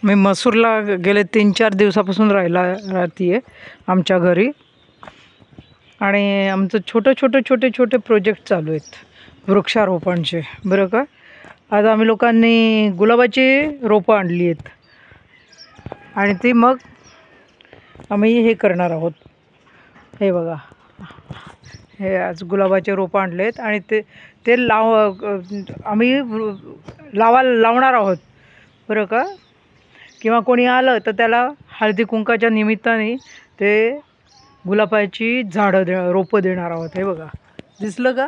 मी मसूरला गेले 3-4 दिवसापासून राहते आमच्या घरी आणि आमचं छोटे प्रोजेक्ट चालू आहेत वृक्षारोपणचे बरं का। आज आम्ही लोकांनी गुलाबाची रोपं आणली आहेत आणि ती मग आम्ही हे करणार आहोत। हे बघा, हे आज गुलाबाचे रोपं आणलेत आणि ते आम्ही लावणार आहोत बरं का। किंवा कोणी आलं तर त्याला हळदी कुंकाच्या निमित्ताने ते गुलाबाची झाडं रोपं देणार आहोत। हे बघा, दिसलं का?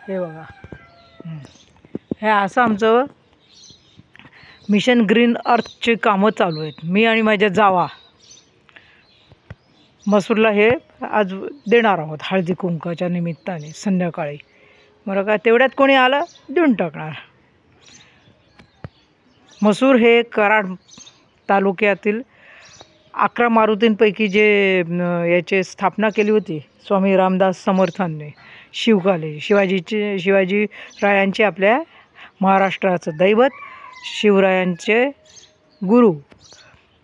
हे बघा, हे असं आमचं मिशन ग्रीन अर्थचे कामं चालू आहेत। मी आणि माझ्या जावा मसूरला हे आज देणार आहोत हळदी कुंकाच्या निमित्ताने संध्याकाळी बरं का। तेवढ्यात कोणी आलं देऊन टाकणार। मसूर हे कराड तालुक्यातील 11 मारुतींपैकी जे याची स्थापना केली होती स्वामी रामदास समर्थांनी शिवाजी रायांचे आपल्या महाराष्ट्राचं दैवत, शिवरायांचे गुरु,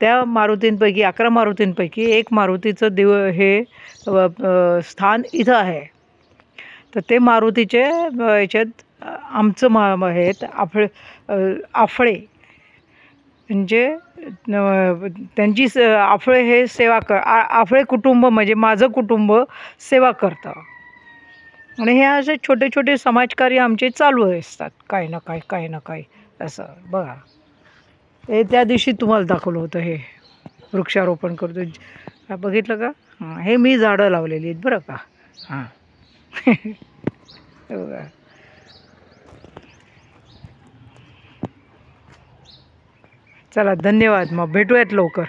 त्या मारुतींपैकी 11 मारुतींपैकी एक मारुतीचं हे स्थान इथं आहे। तर ते मारुतीचे याच्यात आमचं आहेत आफळे म्हणजे त्यांची आफळे हे सेवा आफळे कुटुंब म्हणजे माझं कुटुंब सेवा करतं आणि हे असे छोटे समाजकार्य आमचे चालू असतात काही ना काही असं बघा। हे त्या दिवशी तुम्हाला दाखवलं होतं, हे वृक्षारोपण करतो बघितलं का? हां, हे मी झाडं लावलेली आहेत बरं का। हां बघा, चला धन्यवाद, मग भेटूयात लवकर।